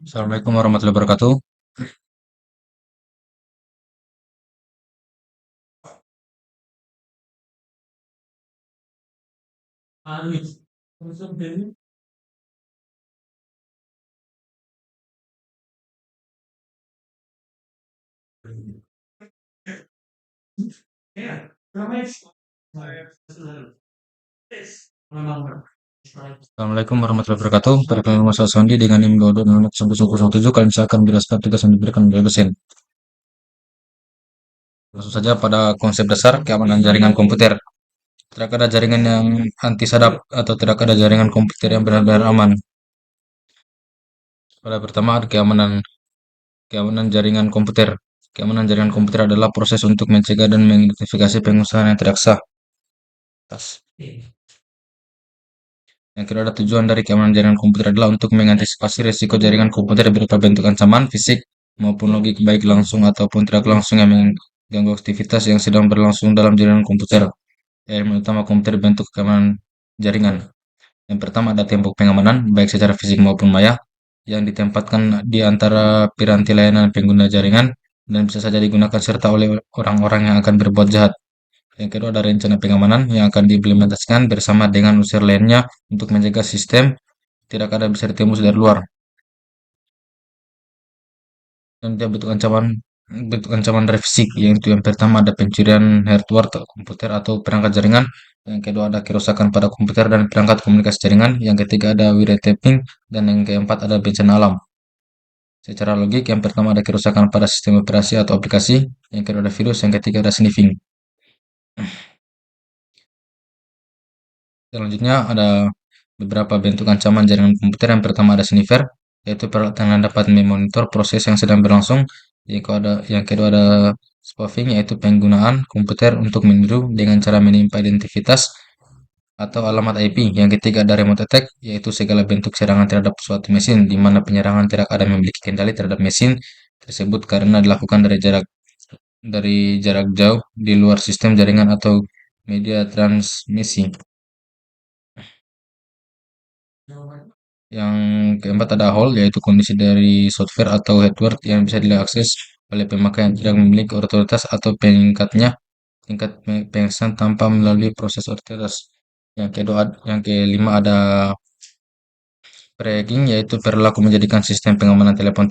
Assalamualaikum warahmatullahi wabarakatuh. Assalamualaikum warahmatullahi wabarakatuh. Perkenalkan nama saya Sandi dengan NIM 22001107. Kalian saya akan menjelaskan tugas yang diberikan oleh dosen. Langsung saja pada konsep dasar keamanan jaringan komputer. Tidak ada jaringan yang anti sadap atau tidak ada jaringan komputer yang benar-benar aman. Pada pertama ada keamanan jaringan komputer. Keamanan jaringan komputer adalah proses untuk mencegah dan mengidentifikasi pengusahaan yang tidak sah. Yang kedua, ada tujuan dari keamanan jaringan komputer adalah untuk mengantisipasi risiko jaringan komputer berupa bentuk ancaman fisik maupun logik baik langsung ataupun tidak langsung yang mengganggu aktivitas yang sedang berlangsung dalam jaringan komputer. Yang utama komputer bentuk keamanan jaringan. Yang pertama ada tembok pengamanan baik secara fisik maupun maya yang ditempatkan di antara piranti layanan pengguna jaringan dan bisa saja digunakan serta oleh orang-orang yang akan berbuat jahat. Yang kedua ada rencana pengamanan yang akan diimplementasikan bersama dengan unsur lainnya untuk menjaga sistem tidak ada bisa ditembus dari luar. Dan dia bentuk ancaman dari fisik, yaitu yang pertama ada pencurian hardware atau komputer atau perangkat jaringan, yang kedua ada kerusakan pada komputer dan perangkat komunikasi jaringan, yang ketiga ada wiretapping, dan yang keempat ada bencana alam. Secara logik, yang pertama ada kerusakan pada sistem operasi atau aplikasi, yang kedua ada virus, yang ketiga ada sniffing. Selanjutnya ada beberapa bentuk ancaman jaringan komputer. Yang pertama ada sniffer, yaitu peralatan yang dapat memonitor proses yang sedang berlangsung. Yang kedua ada spoofing, yaitu penggunaan komputer untuk meniru dengan cara menimpa identitas atau alamat IP. Yang ketiga ada remote attack, yaitu segala bentuk serangan terhadap suatu mesin, di mana penyerangan tidak ada memiliki kendali terhadap mesin tersebut karena dilakukan dari jarak jauh di luar sistem jaringan atau media transmisi. Yang keempat ada hole, yaitu kondisi dari software atau hardware yang bisa diakses oleh pemakai yang tidak memiliki otoritas atau tingkat pengesahan tanpa melalui proses otoritas. Yang kelima ada bragging, yaitu perilaku menjadikan sistem pengamanan telepon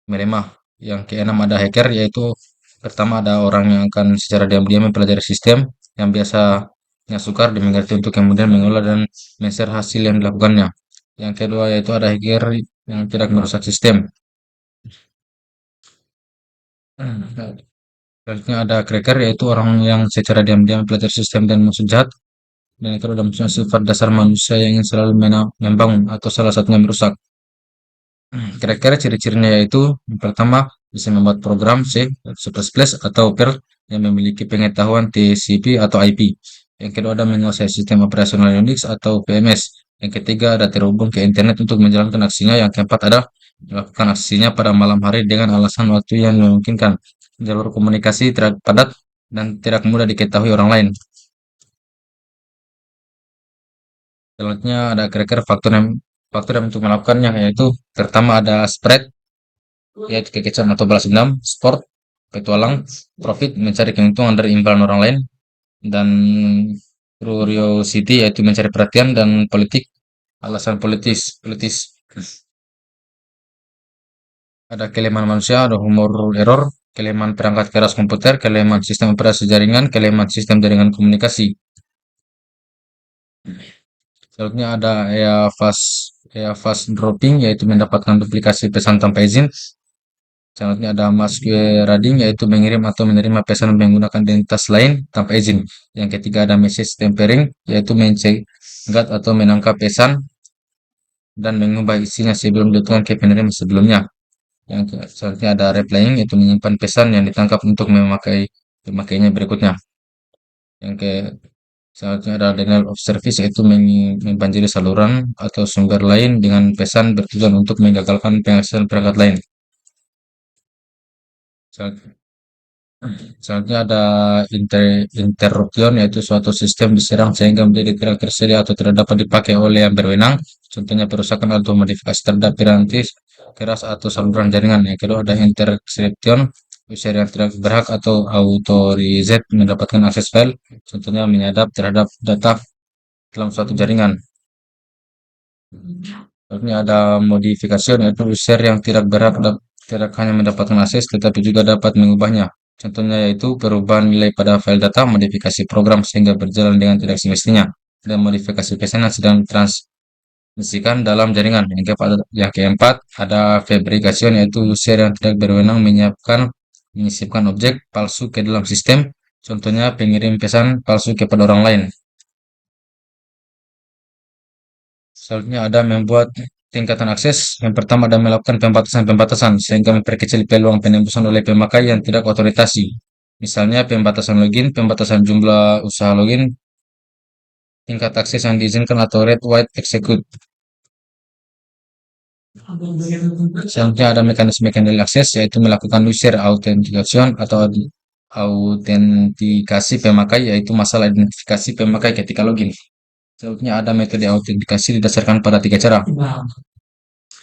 melemah. Yang keenam ada hacker, yaitu pertama ada orang yang akan secara diam-diam mempelajari sistem yang biasanya sukar dimengerti untuk kemudian mengolah dan men-share hasil yang dilakukannya. Yang kedua yaitu ada hacker yang tidak merusak sistem. Selanjutnya ada cracker, yaitu orang yang secara diam-diam mempelajari sistem dan musuh jahat. Dan itu adalah sifat dasar manusia yang ingin selalu membangun atau salah satunya merusak. Kira-kira ciri-cirinya yaitu yang pertama bisa membuat program C++ atau Perl yang memiliki pengetahuan TCP atau IP. Yang kedua ada menguasai sistem operasional Unix atau PMS. Yang ketiga ada terhubung ke internet untuk menjalankan aksinya. Yang keempat ada melakukan aksinya pada malam hari dengan alasan waktu yang memungkinkan. Jalur komunikasi tidak padat dan tidak mudah diketahui orang lain. Selanjutnya ada kira-kira faktor yang untuk melakukannya, yaitu pertama ada spread, yaitu kekecewaan atau balas dendam, sport, petualang, profit, mencari keuntungan dari imbalan orang lain, dan curiosity, yaitu mencari perhatian, dan politik, alasan politis. Ada kelemahan manusia, ada humor error, kelemahan perangkat keras komputer, kelemahan sistem operasi jaringan, kelemahan sistem jaringan komunikasi. Selanjutnya ada fast dropping, yaitu mendapatkan duplikasi pesan tanpa izin. Selanjutnya ada masquerading, yaitu mengirim atau menerima pesan menggunakan identitas lain tanpa izin. Yang ketiga ada message tampering, yaitu mencegat atau menangkap pesan dan mengubah isinya sebelum dituangkan ke penerima sebelumnya. Yang selanjutnya ada replying, yaitu menyimpan pesan yang ditangkap untuk pemakainya berikutnya. Yang ke Selanjutnya ada denial of service, yaitu membanjiri saluran atau sumber lain dengan pesan bertujuan untuk menggagalkan pengaksesan perangkat lain. Selanjutnya ada interruption, yaitu suatu sistem diserang sehingga menjadi tidak tersedia atau tidak dapat dipakai oleh yang berwenang. Contohnya perusakan atau modifikasi terhadap piranti keras atau saluran jaringan. Yang kedua ada interception, user yang tidak berhak atau authorized mendapatkan akses file. Contohnya menyadap terhadap data dalam suatu jaringan. Selanjutnya ada modifikasi, yaitu user yang tidak berhak tidak hanya mendapatkan akses tetapi juga dapat mengubahnya. Contohnya yaitu perubahan nilai pada file data, modifikasi program sehingga berjalan dengan tidak semestinya, dan modifikasi pesan yang sedang transmisikan dalam jaringan. Yang keempat ada fabrication, yaitu user yang tidak berwenang menyisipkan objek palsu ke dalam sistem. Contohnya pengirim pesan palsu kepada orang lain. Selanjutnya ada membuat tingkatan akses. Yang pertama ada melakukan pembatasan-pembatasan sehingga memperkecil peluang penembusan oleh pemakai yang tidak otorisasi. Misalnya pembatasan login, pembatasan jumlah usaha login, tingkat akses yang diizinkan atau red white execute. Selanjutnya ada mekanisme kendali akses, yaitu melakukan user authentication atau autentikasi pemakai, yaitu masalah identifikasi pemakai ketika login. Selanjutnya ada metode autentikasi didasarkan pada tiga cara.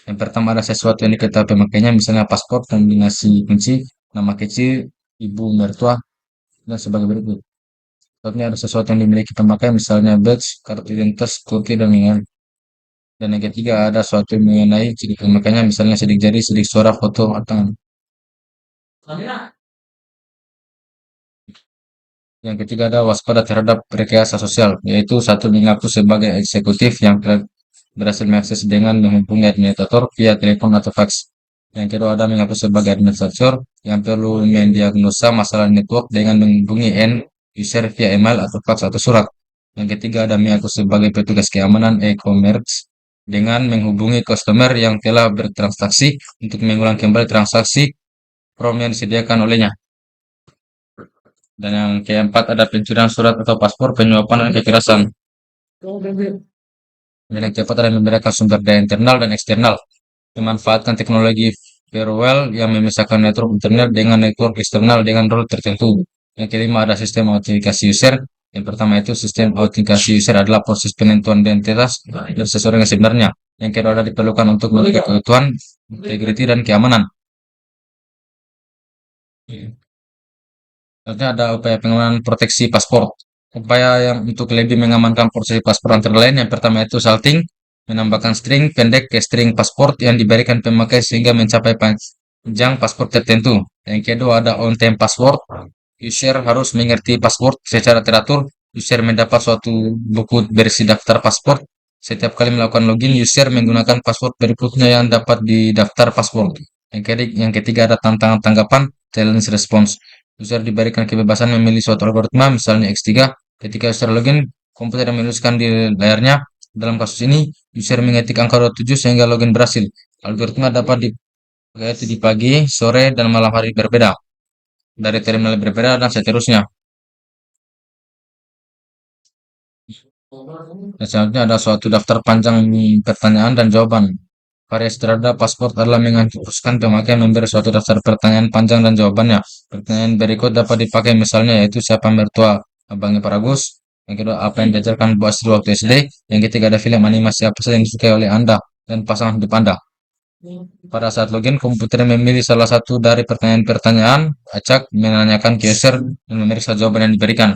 Yang pertama ada sesuatu yang diketahui pemakainya, misalnya paspor, kombinasi kunci, nama kecil, ibu mertua, dan sebagai berikut. Selanjutnya ada sesuatu yang dimiliki pemakai, misalnya badge, kartu identitas, kunci, dan lain-lain. Dan yang ketiga ada sesuatu yang mengenai ciri pemakainya, misalnya sidik jari, sidik suara, foto, atau tangan. Yang ketiga ada waspada terhadap rekayasa sosial, yaitu satu mengaku sebagai eksekutif yang berhasil mengakses dengan menghubungi administrator via telepon atau fax. Yang kedua ada mengaku sebagai administrator yang perlu mendiagnosa masalah network dengan menghubungi end user via email atau fax atau surat. Yang ketiga ada mengaku sebagai petugas keamanan e-commerce dengan menghubungi customer yang telah bertransaksi untuk mengulang kembali transaksi prom yang disediakan olehnya. Dan yang keempat ada pencurian surat atau paspor, penyuapan dan kekerasan. Dan yang keempat ada membedakan sumber daya internal dan eksternal, memanfaatkan teknologi firewall yang memisahkan network internet dengan network eksternal dengan role tertentu. Yang kelima ada sistem autentikasi user. Yang pertama itu sistem autentikasi user adalah proses penentuan identitas dan seseorang yang sebenarnya. Yang kedua ada diperlukan untuk menjaga keutuhan, integriti, dan keamanan. Selanjutnya ada upaya pengamanan proteksi paspor. Upaya yang untuk lebih mengamankan proteksi paspor antara lain, yang pertama itu salting, menambahkan string pendek ke string paspor yang diberikan pemakai sehingga mencapai panjang paspor tertentu. Yang kedua ada on-time password. User harus mengerti password secara teratur. User mendapat suatu buku berisi daftar paspor. Setiap kali melakukan login, user menggunakan password berikutnya yang dapat di daftar paspor. Yang ketiga ada tantangan tanggapan, challenge response. User diberikan kebebasan memilih suatu algoritma, misalnya X3. Ketika user login, komputer yang menuliskan di layarnya. Dalam kasus ini, user mengetik angka 27 sehingga login berhasil. Algoritma dapat dipakai di pagi, sore, dan malam hari berbeda, dari terminal berbeda, dan seterusnya. Dan selanjutnya ada suatu daftar panjang pertanyaan dan jawaban. Variasi terhadap paspor adalah menghapuskan pemakai memberi suatu daftar pertanyaan panjang dan jawabannya. Pertanyaan berikut dapat dipakai misalnya yaitu siapa mertua abangnya Paragus. Yang kedua, apa yang diajarkan Bu Astri waktu SD. Yang ketiga, ada film animasi apa saja yang disukai oleh Anda dan pasangan hidup Anda. Pada saat login, komputer memilih salah satu dari pertanyaan-pertanyaan, acak, menanyakan ke user, dan memeriksa jawaban yang diberikan.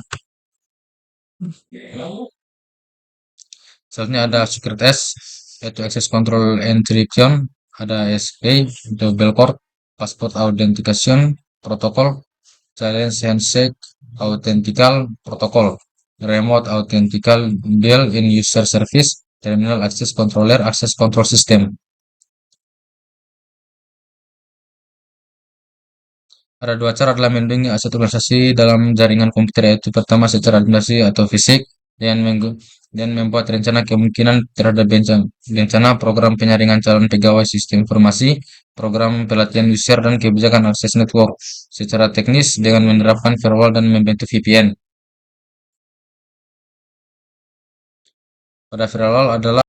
Selanjutnya ada secret S, yaitu access control encryption, ada SA, double core, passport authentication protocol, challenge handshake authentical protocol, remote authentical deal in user service, terminal access controller, access control system. Ada dua cara dalam melindungi aset organisasi dalam jaringan komputer, yaitu pertama secara administrasi atau fisik, dan membuat rencana kemungkinan terhadap bencana, program penyaringan calon pegawai sistem informasi, program pelatihan user, dan kebijakan akses network secara teknis dengan menerapkan firewall dan membentuk VPN. Pada firewall adalah